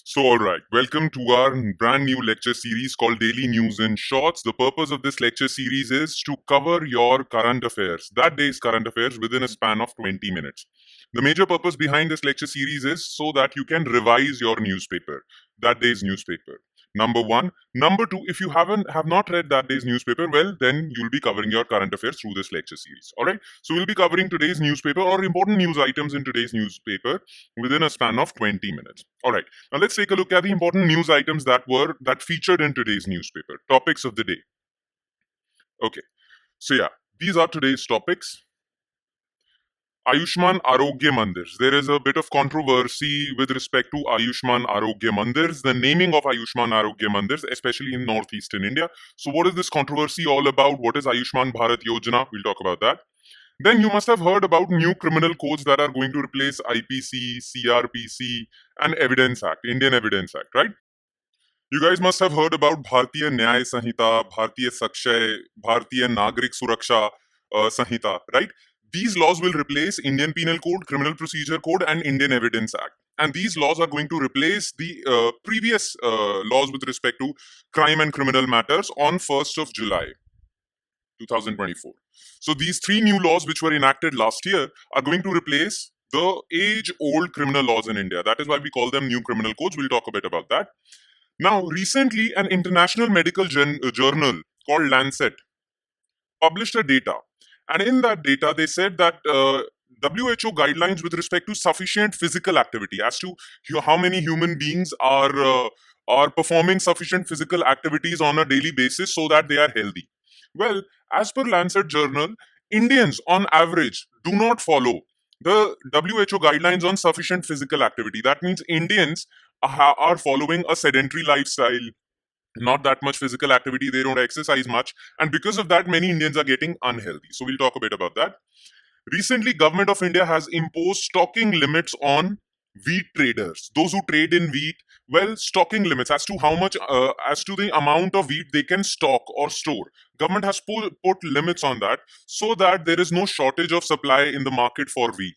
So, all right, welcome to our brand new lecture series called Daily News in Shorts. The purpose of this lecture series is to cover your current affairs, that day's current affairs, within a span of 20 minutes. The major purpose behind this lecture series is so that you can revise your newspaper, that day's newspaper. Number one. Number two, if you have not read that day's newspaper, well, then you'll be covering your current affairs through this lecture series. All right. So we'll be covering today's newspaper or important news items in today's newspaper within a span of 20 minutes. All right. Now let's take a look at the important news items that featured in today's newspaper. Topics of the day. Okay. So yeah, these are today's topics. Ayushman Arogya Mandirs. There is a bit of controversy with respect to Ayushman Arogya Mandirs, the naming of Ayushman Arogya Mandirs, especially in northeastern India. So what is this controversy all about? What is Ayushman Bharat Yojana? We'll talk about that. Then you must have heard about new criminal codes that are going to replace IPC, CRPC, and Evidence Act, Indian Evidence Act, right? You guys must have heard about Bharatiya Nyaya Sanhita, Bharatiya Sakshay, Bharatiya Nagrik Suraksha Sanhita, right? These laws will replace Indian Penal Code, Criminal Procedure Code, and Indian Evidence Act. And these laws are going to replace the previous laws with respect to crime and criminal matters on 1st of July 2024. So these three new laws which were enacted last year are going to replace the age-old criminal laws in India. That is why we call them new criminal codes. We'll talk a bit about that. Now, recently, an international medical journal called Lancet published a data. And in that data, they said that WHO guidelines with respect to sufficient physical activity, as to how many human beings are performing sufficient physical activities on a daily basis so that they are healthy. Well, as per Lancet Journal, Indians on average do not follow the WHO guidelines on sufficient physical activity. That means Indians are following a sedentary lifestyle, not that much physical activity, they don't exercise much, and because of that many Indians are getting unhealthy. So we'll talk a bit about that. Recently, Government of India has imposed stocking limits on wheat traders, those who trade in wheat. Well, stocking limits as to how much, as to the amount of wheat they can stock or store. Government has put limits on that so that there is no shortage of supply in the market for wheat.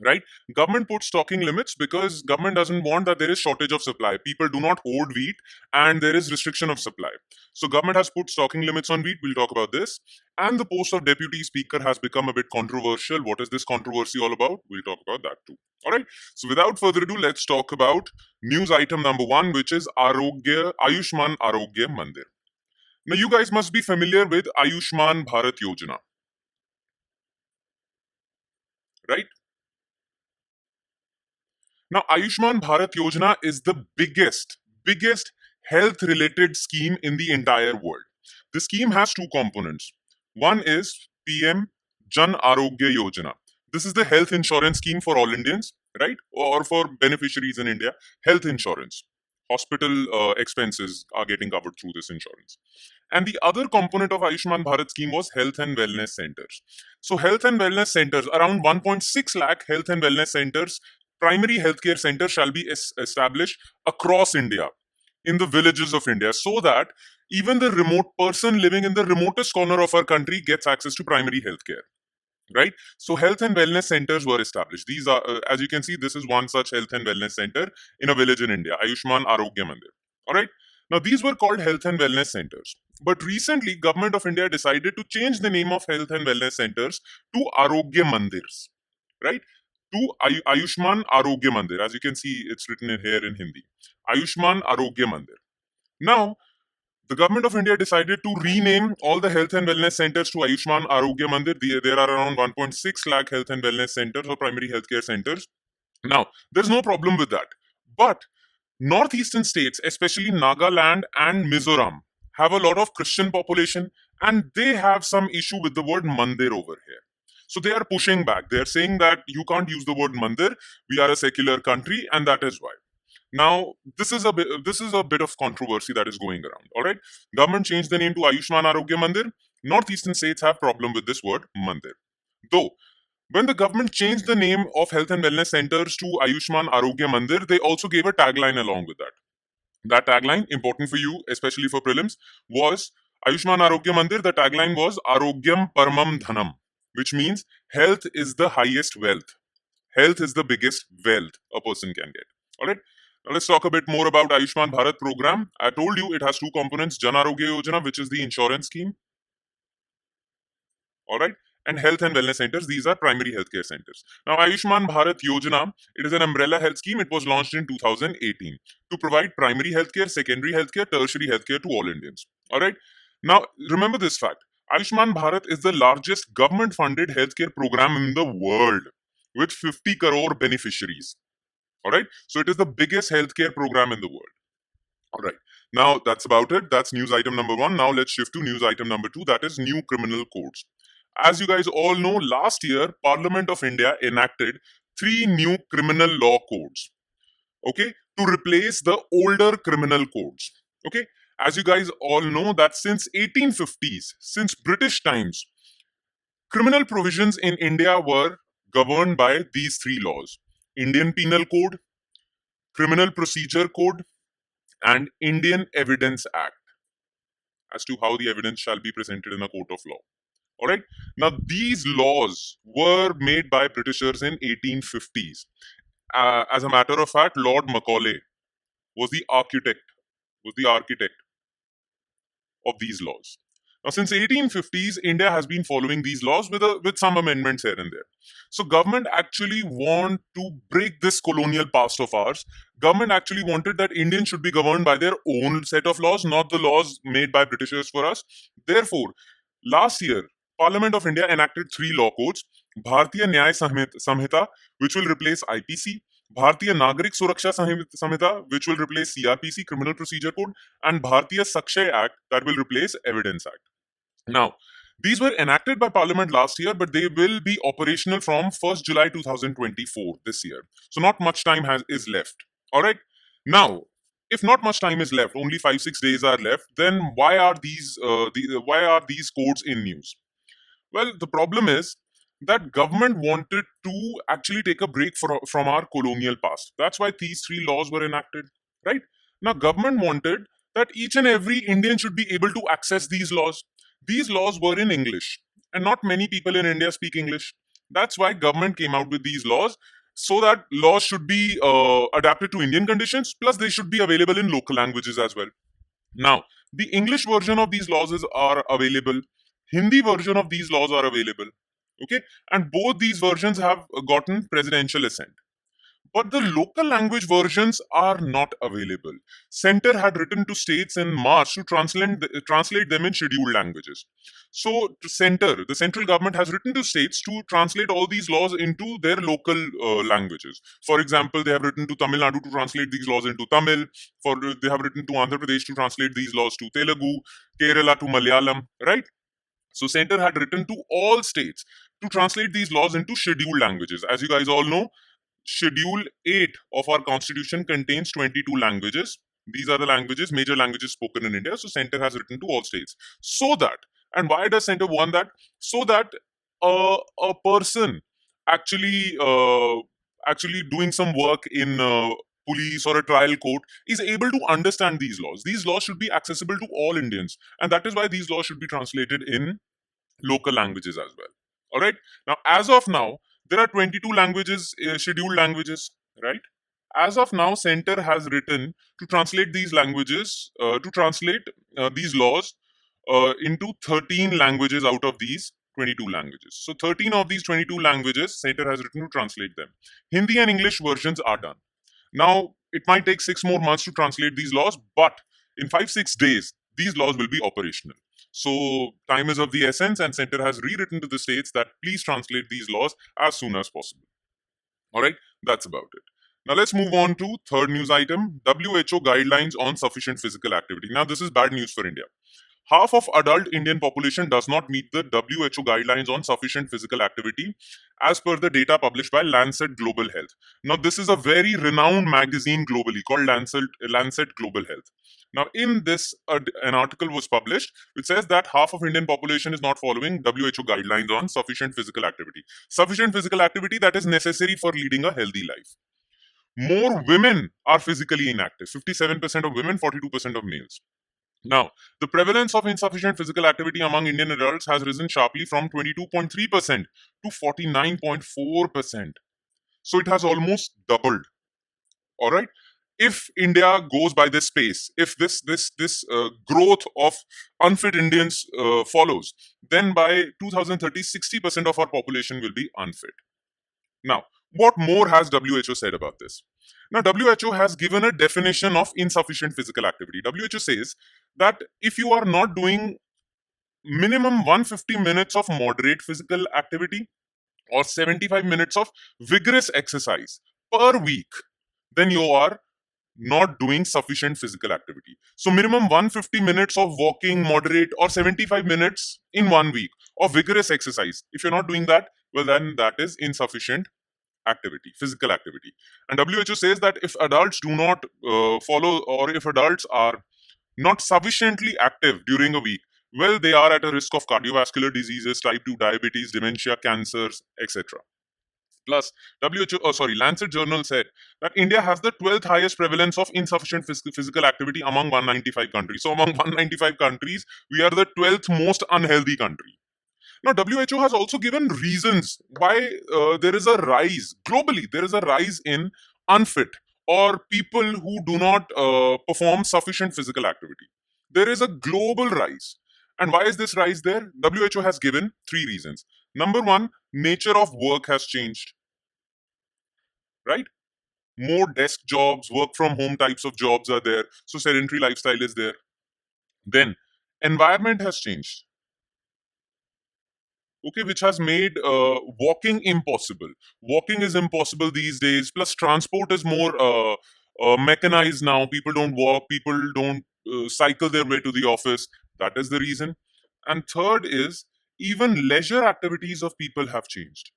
Right? Government puts stocking limits because government doesn't want that there is shortage of supply. People do not hoard wheat and there is restriction of supply. So government has put stocking limits on wheat. We'll talk about this. And the post of deputy speaker has become a bit controversial. What is this controversy all about? We'll talk about that too. All right. So without further ado, let's talk about news item number one, which is Ayushman Arogya Mandir. Now you guys must be familiar with Ayushman Bharat Yojana. Right? Now, Ayushman Bharat Yojana is the biggest health-related scheme in the entire world. The scheme has two components. One is PM Jan Aarogya Yojana. This is the health insurance scheme for all Indians, right? Or for beneficiaries in India. Health insurance. Hospital expenses are getting covered through this insurance. And the other component of Ayushman Bharat scheme was health and wellness centers. So health and wellness centers, around 1.6 lakh health and wellness centers, primary healthcare centers shall be established across India, in the villages of India, so that even the remote person living in the remotest corner of our country gets access to primary healthcare. Right? So health and wellness centers were established. These are, as you can see, this is one such health and wellness center in a village in India, Aayushman Arogya Mandir. All right. Now, these were called health and wellness centers. But recently, Government of India decided to change the name of health and wellness centers to Arogya Mandirs. Right? To Ayushman Arogya Mandir. As you can see, it's written in here in Hindi. Ayushman Arogya Mandir. Now, the Government of India decided to rename all the health and wellness centers to Ayushman Arogya Mandir. There are around 1.6 lakh health and wellness centers or primary healthcare centers. Now, there's no problem with that. But northeastern states, especially Nagaland and Mizoram, have a lot of Christian population and they have some issue with the word Mandir over here. So they are pushing back. They are saying that you can't use the word Mandir. We are a secular country, and that is why. Now, this is a bit of controversy that is going around. All right, government changed the name to Ayushman Arogya Mandir. Northeastern states have problem with this word Mandir. Though, when the government changed the name of health and wellness centers to Ayushman Arogya Mandir, they also gave a tagline along with that. That tagline, important for you, especially for prelims, was Ayushman Arogya Mandir. The tagline was Arogyam Paramam Dhanam, which means health is the highest wealth. Health is the biggest wealth a person can get. All right. Now let's talk a bit more about Aayushman Bharat program. I told you it has two components: Jan Arogya Yojana, which is the insurance scheme, all right, and health and wellness centers. These are primary healthcare centers. Now, Ayushman Bharat Yojana, it is an umbrella health scheme. It was launched in 2018 to provide primary healthcare, secondary healthcare, tertiary healthcare to all Indians. All right. Now, remember this fact: Ayushman Bharat is the largest government-funded healthcare program in the world, with 50 crore beneficiaries. All right. So it is the biggest healthcare program in the world. All right. Now that's about it. That's news item number one. Now let's shift to news item number two. That is new criminal codes. As you guys all know, last year Parliament of India enacted three new criminal law codes. Okay, to replace the older criminal codes. Okay, as you guys all know that since 1850s, since British times, criminal provisions in India were governed by these three laws: Indian Penal Code, Criminal Procedure Code, and Indian Evidence Act, as to how the evidence shall be presented in a court of law. All right. Now, these laws were made by Britishers in 1850s. As a matter of fact, Lord Macaulay was the architect of these laws. Now, since 1850s, India has been following these laws with some amendments here and there. So, government actually want to break this colonial past of ours. Government actually wanted that Indians should be governed by their own set of laws, not the laws made by Britishers for us. Therefore, last year, Parliament of India enacted three law codes: Bharatiya Nyaya Samhita, which will replace IPC; Bharatiya Nagrik Suraksha Samhita, which will replace CRPC, Criminal Procedure Code; and Bharatiya Sakshay Act, that will replace Evidence Act. Now, these were enacted by Parliament last year, but they will be operational from 1st July 2024, this year. So not much time is left. All right. Now, if not much time is left, only 5-6 days are left, then why are these codes in news? Well, the problem is that government wanted to actually take a break from our colonial past. That's why these three laws were enacted, right? Now, government wanted that each and every Indian should be able to access these laws. These laws were in English, and not many people in India speak English. That's why government came out with these laws, so that laws should be adapted to Indian conditions, plus they should be available in local languages as well. Now, the English version of these laws are available. Hindi version of these laws are available. Okay, and both these versions have gotten presidential assent. But the local language versions are not available. Center had written to states in March to translate them in scheduled languages. So, the central government has written to states to translate all these laws into their local languages. For example, they have written to Tamil Nadu to translate these laws into Tamil. They have written to Andhra Pradesh to translate these laws to Telugu, Kerala to Malayalam. Right. So, center had written to all states to translate these laws into scheduled languages. As you guys all know, Schedule 8 of our constitution contains 22 languages. These are the languages, major languages spoken in India. So center has written to all states. So that, and why does center want that? So that a person actually actually doing some work in police or a trial court is able to understand these laws. These laws should be accessible to all Indians, and that is why these laws should be translated in local languages as well. All right. Now, as of now, there are 22 languages, scheduled languages, right? As of now, Center has written to translate these languages, to translate these laws into 13 languages out of these 22 languages. So, 13 of these 22 languages, Center has written to translate them. Hindi and English versions are done. Now, it might take 6 more months to translate these laws, but in 5-6 days, these laws will be operational. So, time is of the essence, and Center has rewritten to the states that please translate these laws as soon as possible. All right, that's about it. Now, let's move on to third news item: WHO guidelines on sufficient physical activity. Now, this is bad news for India. Half of adult Indian population does not meet the WHO guidelines on sufficient physical activity as per the data published by Lancet Global Health. Now, this is a very renowned magazine globally called Lancet Global Health. Now, in this, an article was published which says that half of Indian population is not following WHO guidelines on sufficient physical activity. Sufficient physical activity that is necessary for leading a healthy life. More women are physically inactive. 57% of women, 42% of males. Now, the prevalence of insufficient physical activity among Indian adults has risen sharply from 22.3% to 49.4%. So it has almost doubled. All right. if India goes by this pace, if this growth of unfit Indians follows, then by 2030, 60% of our population will be unfit. Now, what more has WHO said about this? Now, WHO has given a definition of insufficient physical activity. WHO says that if you are not doing minimum 150 minutes of moderate physical activity or 75 minutes of vigorous exercise per week, then you are not doing sufficient physical activity. So minimum 150 minutes of walking, moderate, or 75 minutes in 1 week of vigorous exercise. If you're not doing that, well, then that is insufficient activity, physical activity. And WHO says that if adults do not follow, or if adults are not sufficiently active during a week, well, they are at a risk of cardiovascular diseases, type 2 diabetes, dementia, cancers, etc. Plus, Lancet Journal said that India has the 12th highest prevalence of insufficient physical activity among 195 countries. So, among 195 countries, we are the 12th most unhealthy country. Now, WHO has also given reasons why there is a rise globally. There is a rise in unfit or people who do not perform sufficient physical activity. There is a global rise. And why is this rise there? WHO has given three reasons. Number one, nature of work has changed, right? More desk jobs, work from home types of jobs are there. So, sedentary lifestyle is there. Then, environment has changed, okay, which has made walking impossible. Walking is impossible these days. Plus, transport is more mechanized now. People don't walk. People don't cycle their way to the office. That is the reason. And third is even leisure activities of people have changed.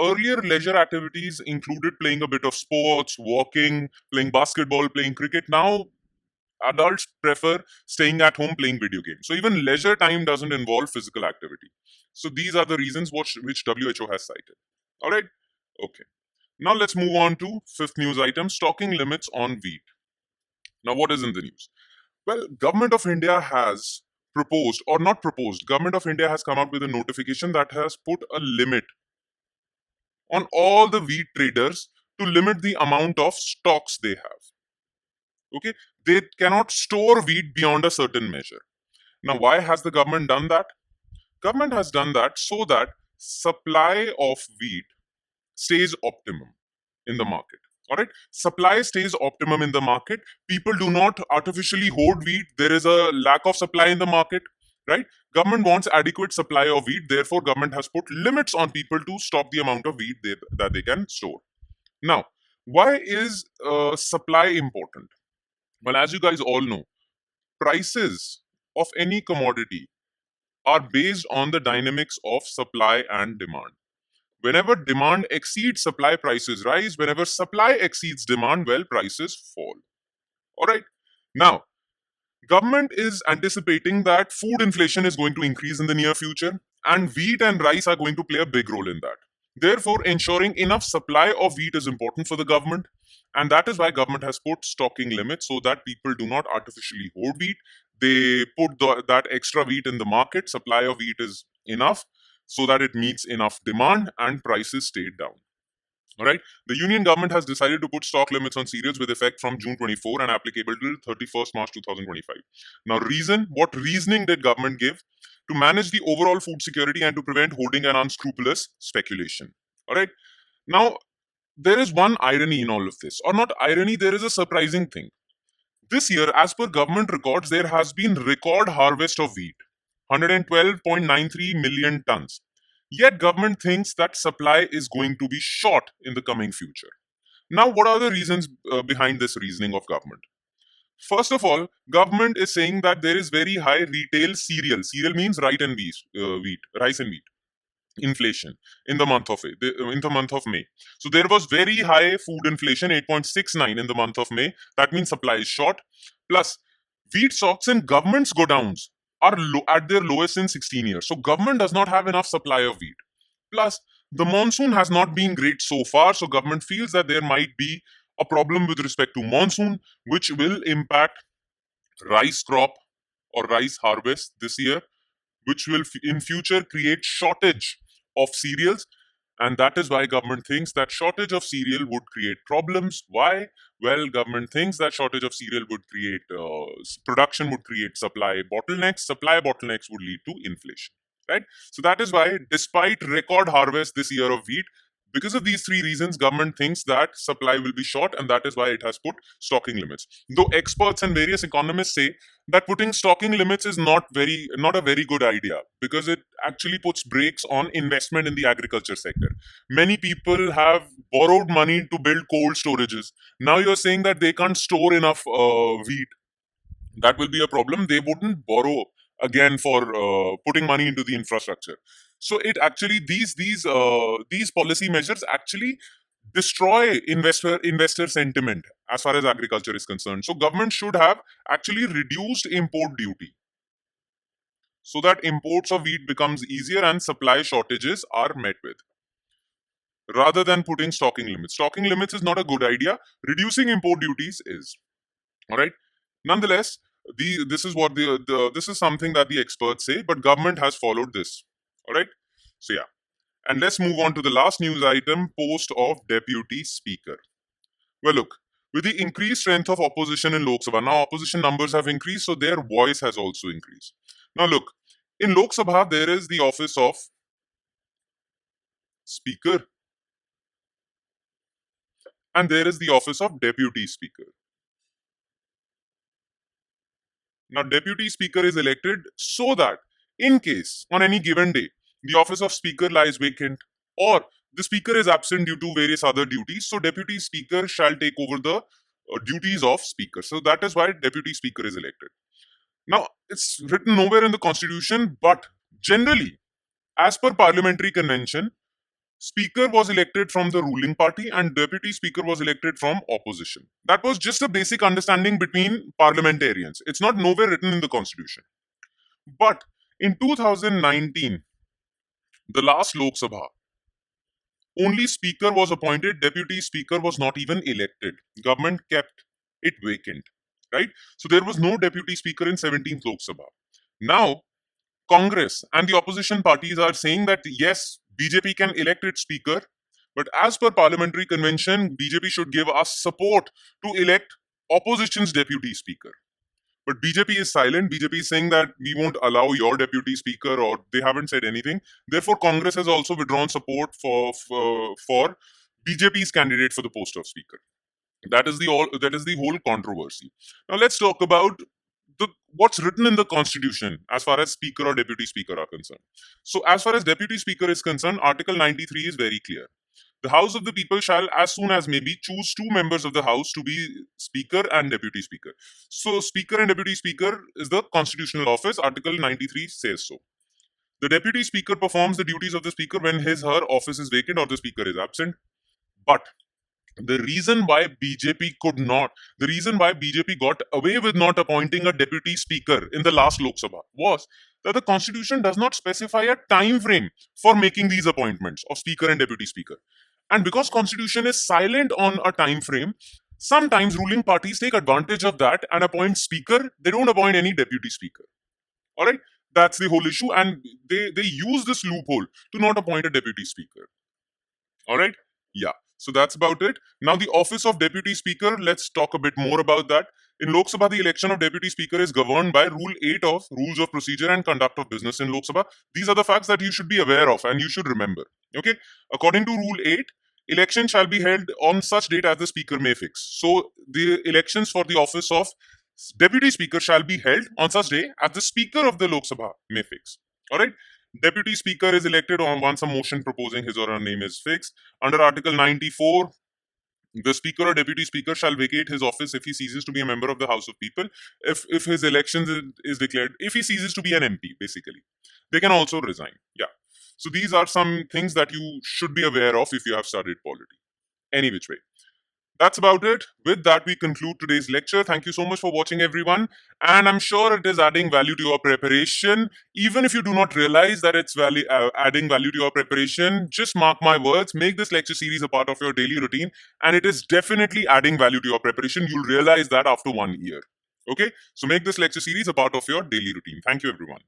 Earlier, leisure activities included playing a bit of sports, walking, playing basketball, playing cricket. Now, adults prefer staying at home playing video games. So even leisure time doesn't involve physical activity. So these are the reasons which WHO has cited. All right. Okay. Now let's move on to fifth news item: stocking limits on wheat. Now, what is in the news? Well, Government of India has proposed, or not proposed, Government of India has come up with a notification that has put a limit on all the wheat traders to limit the amount of stocks they have. Okay, they cannot store wheat beyond a certain measure. Now, why has the government done that? Government has done that so that supply of wheat stays optimum in the market. All right, supply stays optimum in the market. People do not artificially hoard wheat. There is a lack of supply in the market, right? Government wants adequate supply of wheat. Therefore, government has put limits on people to stop the amount of wheat that they can store. Now, why is supply important? Well, as you guys all know, prices of any commodity are based on the dynamics of supply and demand. Whenever demand exceeds supply, prices rise. Whenever supply exceeds demand, well, prices fall. All right. Now, government is anticipating that food inflation is going to increase in the near future, and wheat and rice are going to play a big role in that. Therefore, ensuring enough supply of wheat is important for the government, and that is why government has put stocking limits so that people do not artificially hoard wheat. They put that extra wheat in the market. Supply of wheat is enough so that it meets enough demand and prices stay down. All right. The union government has decided to put stock limits on cereals with effect from June 24 and applicable till 31st March 2025. Now, what reasoning did government give? To manage the overall food security and to prevent hoarding and unscrupulous speculation. All right. Now, there is one irony in all of this, or not irony, there is a surprising thing. This year, as per government records, there has been record harvest of wheat, 112.93 million tons. Yet government thinks that supply is going to be short in the coming future. Now, what are the reasons behind this reasoning of government? First of all, government is saying that there is very high retail cereal. Cereal means rice and wheat inflation in the month of May. So there was very high food inflation, 8.69 in the month of May. That means supply is short. Plus, wheat stocks in government's godowns are at their lowest in 16 years. So government does not have enough supply of wheat. Plus, the monsoon has not been great so far. So government feels that there might be a problem with respect to monsoon, which will impact rice crop or rice harvest this year, which will in future create shortage of cereals. And that is why government thinks that shortage of cereal would create problems. Why? Well, government thinks that shortage of cereal would create production would create supply bottlenecks. Supply bottlenecks would lead to inflation. Right. So that is why, despite record harvest this year of wheat, because of these three reasons, government thinks that supply will be short, and that is why it has put stocking limits. Though experts and various economists say that putting stocking limits is not a very good idea, because it actually puts brakes on investment in the agriculture sector. Many people have borrowed money to build cold storages. Now you're saying that they can't store enough wheat. That will be a problem. They wouldn't borrow again for putting money into the infrastructure. So it actually, these policy measures actually destroy investor sentiment as far as agriculture is concerned. So government should have actually reduced import duty, so that imports of wheat becomes easier and supply shortages are met with, rather than putting stocking limits. Stocking limits is not a good idea. Reducing import duties is. All right. Nonetheless, this is what this is something that the experts say, but government has followed this. All right. So yeah, and let's move on to the last news item: post of deputy speaker. Well, look, with the increased strength of opposition in Lok Sabha, now opposition numbers have increased, so their voice has also increased. Now, look, in Lok Sabha, there is the office of Speaker and there is the office of Deputy Speaker. Now, Deputy Speaker is elected so that, in case on any given day, the office of Speaker lies vacant or the Speaker is absent due to various other duties, so Deputy Speaker shall take over the duties of Speaker. So that is why Deputy Speaker is elected. Now, it's written nowhere in the Constitution, but generally, as per Parliamentary Convention, Speaker was elected from the ruling party and Deputy Speaker was elected from opposition. That was just a basic understanding between parliamentarians. It's not nowhere written in the Constitution. But in 2019, the last Lok Sabha, only Speaker was appointed, Deputy Speaker was not even elected. Government kept it vacant, right? So there was no Deputy Speaker in 17th Lok Sabha. Now, Congress and the opposition parties are saying that yes, BJP can elect its speaker, but as per parliamentary convention, BJP should give us support to elect opposition's deputy speaker. But BJP is silent. BJP is saying that we won't allow your deputy speaker, or they haven't said anything. Therefore, Congress has also withdrawn support for BJP's candidate for the post of speaker. That is the whole controversy. Now let's talk about what's written in the Constitution as far as Speaker or Deputy Speaker are concerned. So, as far as Deputy Speaker is concerned, Article 93 is very clear. The House of the People shall, as soon as may be, choose two members of the House to be Speaker and Deputy Speaker. So, Speaker and Deputy Speaker is the constitutional office. Article 93 says so. The Deputy Speaker performs the duties of the Speaker when his/her office is vacant or the Speaker is absent. But the reason why BJP got away with not appointing a deputy speaker in the last Lok Sabha was that the Constitution does not specify a time frame for making these appointments of speaker and deputy speaker. And because Constitution is silent on a time frame, sometimes ruling parties take advantage of that and appoint speaker. They don't appoint any deputy speaker. All right, that's the whole issue, and they use this loophole to not appoint a deputy speaker. All right. Yeah. So that's about it. Now, the office of Deputy Speaker, let's talk a bit more about that. In Lok Sabha, the election of Deputy Speaker is governed by Rule 8 of Rules of Procedure and Conduct of Business in Lok Sabha. These are the facts that you should be aware of and you should remember. Okay. According to Rule 8, election shall be held on such date as the Speaker may fix. So, the elections for the office of Deputy Speaker shall be held on such day as the Speaker of the Lok Sabha may fix. All right. Deputy Speaker is elected on once a motion proposing his or her name is fixed. Under Article 94, the Speaker or Deputy Speaker shall vacate his office if he ceases to be a member of the House of People. If his election is declared, if he ceases to be an MP, basically. They can also resign. Yeah. So these are some things that you should be aware of if you have studied polity. Any which way. That's about it. With that, we conclude today's lecture. Thank you so much for watching, everyone. And I'm sure it is adding value to your preparation. Even if you do not realize that it's adding value to your preparation, just mark my words. Make this lecture series a part of your daily routine. And it is definitely adding value to your preparation. You'll realize that after 1 year. Okay? So make this lecture series a part of your daily routine. Thank you, everyone.